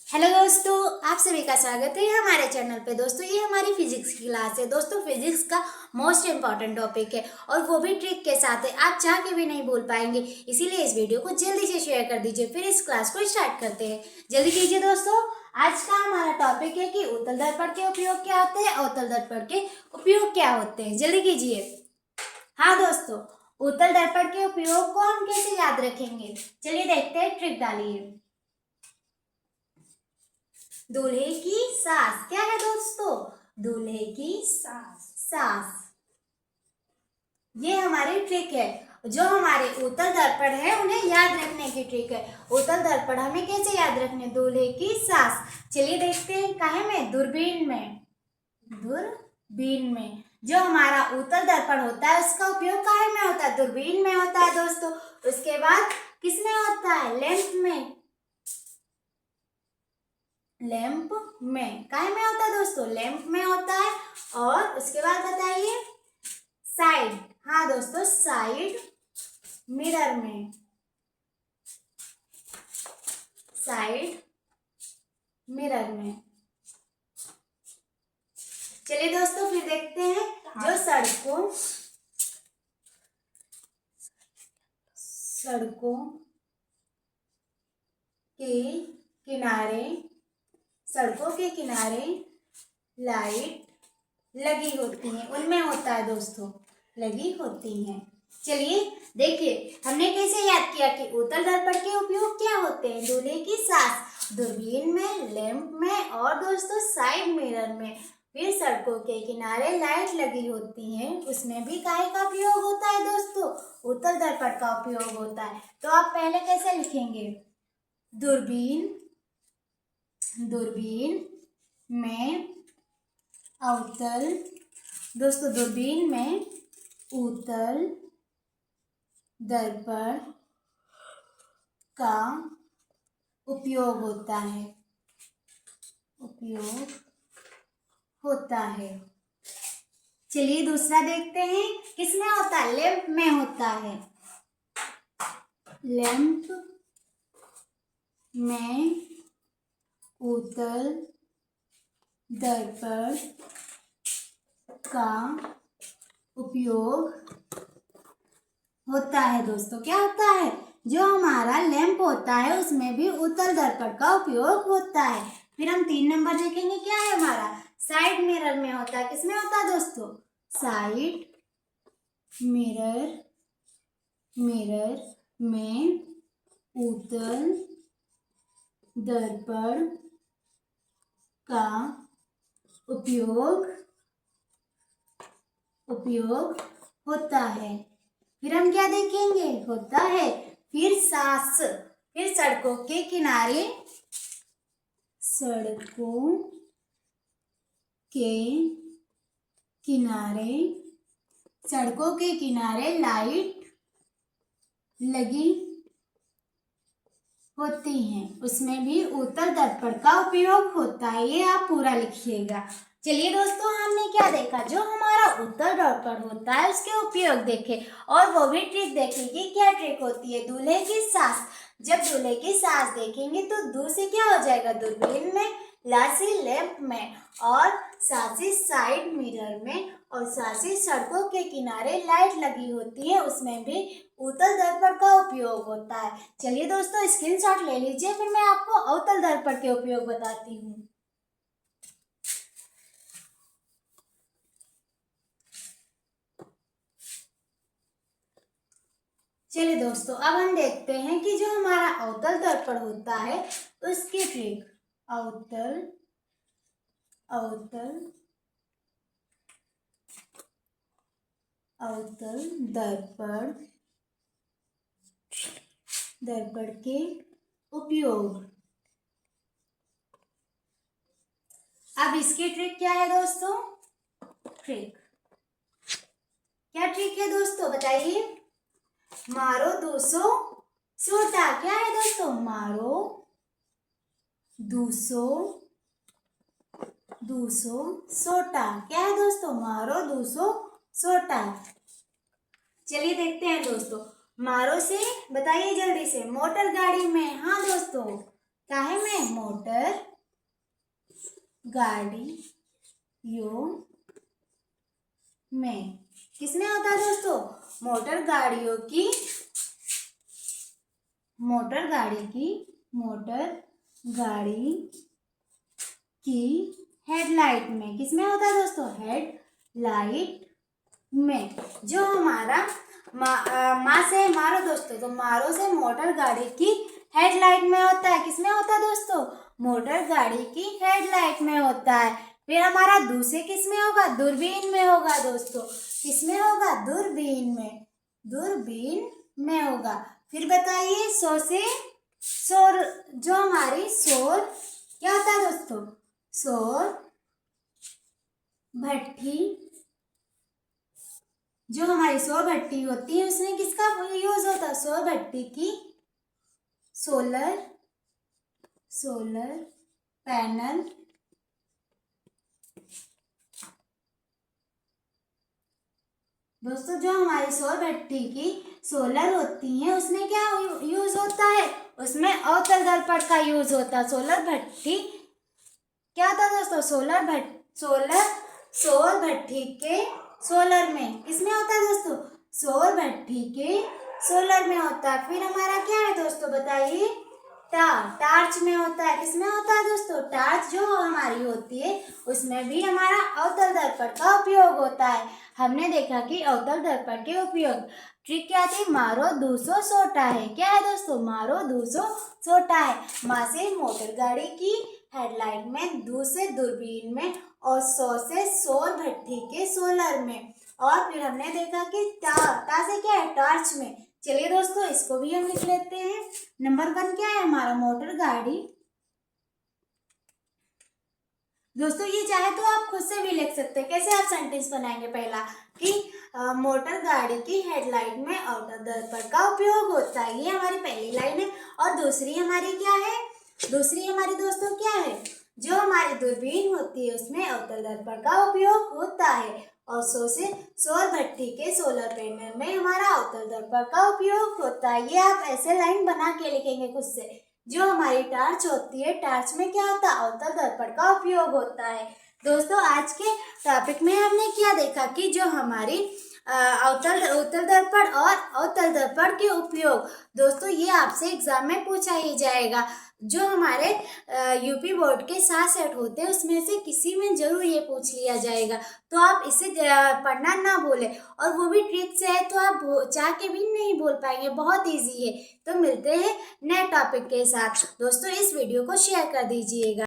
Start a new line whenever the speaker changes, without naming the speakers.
Hello दोस्तों, आप सभी का स्वागत है हमारे चैनल पे। दोस्तों, ये हमारी फिजिक्स की क्लास है। दोस्तों, फिजिक्स का मोस्ट इम्पॉर्टेंट टॉपिक है और वो भी ट्रिक के साथ है। आप चाह के भी नहीं भूल पाएंगे, इसीलिए इस वीडियो को जल्दी से शेयर कर दीजिए। फिर इस क्लास को स्टार्ट करते हैं। जल्दी कीजिए दोस्तों। आज का हमारा टॉपिक है कि उत्तल दर्पण के उपयोग क्या होते हैं, अवतल दर्पण के उपयोग क्या होते हैं। जल्दी कीजिए। हाँ दोस्तों, उत्तल दर्पण के उपयोग को हम कैसे याद रखेंगे, चलिए देखते हैं। ट्रिक डालिए। दूल्हे की सास क्या है दोस्तों? दूल्हे की सास ये हमारी ट्रिक है। जो हमारे उत्तल दर्पण है उन्हें याद रखने की ट्रिक है। उत्तल दर्पण हमें कैसे याद रखने? दूल्हे की सास। चलिए देखते हैं। काहे में? दूरबीन में। दूरबीन में जो हमारा उत्तल दर्पण होता है उसका उपयोग काहे में होता है? दूरबीन में होता है दोस्तों। उसके बाद किसमें होता है? लैंप में। लैंप में काहे में होता है दोस्तों? लैंप में होता है। और उसके बाद बताइए। साइड, हाँ दोस्तों, साइड मिरर में। साइड मिरर में। चलिए दोस्तों फिर देखते हैं। जो सड़कों के किनारे लाइट लगी होती हैं, उनमें होता है दोस्तों, लगी होती हैं। चलिए देखिए, हमने कैसे याद किया कि उत्तल दर्पण के उपयोग क्या होते हैं? दूल्हे की सास, दूरबीन में, लैंप में और दोस्तों साइड मिरर में। फिर सड़कों के किनारे लाइट लगी होती हैं, उसमें भी काहे का उपयोग होता है दोस्तों? उत्तल दर्पण का उपयोग होता है। तो आप पहले कैसे लिखेंगे? दूरबीन में अवतल, दोस्तों दूरबीन में उत्तल दर्पण का उपयोग होता है। चलिए दूसरा देखते हैं। किसमें होता है? लैंप में होता है। लैंप में उत्तल दर्पण का उपयोग होता है दोस्तों। क्या होता है? जो हमारा लैंप होता है उसमें भी उत्तल दर्पण का उपयोग होता है। फिर हम 3 नंबर देखेंगे। क्या है हमारा? साइड मिरर में होता है। किसमें होता है दोस्तों? साइड मिरर में उत्तल दर्पण का उपयोग होता है। फिर हम क्या देखेंगे? होता है। फिर सड़कों के किनारे लाइट लगी होती हैं, उसमें भी उत्तल दर्पण का उपयोग होता है। ये आप पूरा लिखिएगा। चलिए दोस्तों, हमने क्या देखा? जो हमारा उत्तल दर्पण होता है उसके उपयोग देखे और वो भी ट्रिक देखे कि क्या ट्रिक होती है। दूल्हे की सास, जब दूल्हे की सास देखेंगे तो दूर से क्या हो जाएगा? दूरबीन में, ला से लैंप में और सा से साइड मिरर में और सा से सड़कों के किनारे लाइट लगी होती है, उसमें भी उत्तल दर्पण का उपयोग होता है। चलिए दोस्तों स्क्रीनशॉट ले लीजिए, फिर मैं आपको अवतल दर्पण के उपयोग बताती हूँ। चलिए दोस्तों, अब हम देखते हैं कि जो हमारा अवतल दर्पण होता है उसकी ट्रिक। अवतल दर्पण के उपयोग। अब इसकी ट्रिक क्या है दोस्तों? क्या ट्रिक है दोस्तों, बताइए। मारो 200 सोटा। क्या है दोस्तों? मारो 200 सोटा। क्या है दोस्तों? मारो 200 सोटा। चलिए देखते हैं दोस्तों। मारो से बताइए जल्दी से। मोटर गाड़ी में, हाँ दोस्तों, काहे में? मोटर गाड़ियों में। किसमें होता है दोस्तों? मोटर गाड़ी की हेडलाइट में। किसमें होता है दोस्तों? हेडलाइट में। जो हमारा माँ से मारो दोस्तों, तो मारो से मोटर गाड़ी की हेडलाइट में होता है। किसमें होता है दोस्तों? मोटर गाड़ी की हेडलाइट में होता है। फिर हमारा दूसरे किसमें होगा? दूरबीन में होगा दोस्तों। किसमें होगा? दूरबीन में होगा। फिर बताइए, शोर जो हमारी शोर क्या होता है दोस्तों? शोर भट्टी, जो हमारी शोर भट्टी होती है उसमें किसका यूज होता है? शोर भट्टी की सोलर पैनल दोस्तों। जो हमारी सौर भट्टी की सोलर होती है उसमें क्या यूज होता है? उसमें अवतल दर्पण का यूज होता है। सोलर भट्टी क्या होता है दोस्तों? सौर भट्टी के सोलर में। किसमें होता है दोस्तों? सौर भट्टी के सोलर में होता है। फिर हमारा क्या है दोस्तों बताइए? टार्च में होता है। किसमें होता है दोस्तों? टार्च जो हमारी होती है उसमें भी हमारा अवतल दर्पण का उपयोग होता है। हमने देखा कि अवतल दर्पण के उपयोग ट्रिक क्या थी? मारो 200 सोटा है। क्या है दोस्तों? मारो 200 सोटा है। माँ से मोटर गाड़ी की हेडलाइट में, दू से दूरबीन में और 100 से सौर भट्टी के सोलर में। और फिर हमने देखा कि टा से क्या है? टॉर्च में। चलिए दोस्तों, इसको भी हम लिख लेते हैं। नंबर 1 क्या है हमारा? मोटर गाड़ी। दोस्तों ये चाहे तो आप खुद से भी लिख सकते हैं। कैसे आप सेंटेंस बनाएंगे? पहला कि मोटर गाड़ी की हेडलाइट में अवतल दर्पण का उपयोग होता है, ये हमारी पहली लाइन है। और दूसरी हमारी क्या है? दूसरी हमारी दोस्तों क्या है? जो हमारी दूरबीन होती है उसमें अवतल दर्पण का उपयोग होता है। और सौर भट्टी के सोलर पैनल में हमारा अवतल दर्पण का उपयोग होता है। ये आप ऐसे लाइन बना के लिखेंगे खुद से। जो हमारी टार्च होती है, टार्च में क्या होता है? अवतल दर्पण का उपयोग होता है। दोस्तों आज के टॉपिक में हमने क्या देखा कि जो हमारी अवतल दर्पण और अवतल दर्पण के उपयोग, दोस्तों ये आपसे एग्जाम में पूछा ही जाएगा। जो हमारे यूपी बोर्ड के 7 सेट होते हैं उसमें से किसी में जरूर ये पूछ लिया जाएगा। तो आप इसे पढ़ना ना भूलें। और वो भी ट्रिक से है तो आप चाह के भी नहीं भूल पाएंगे, बहुत इजी है। तो मिलते हैं नए टॉपिक के साथ। दोस्तों इस वीडियो को शेयर कर दीजिएगा।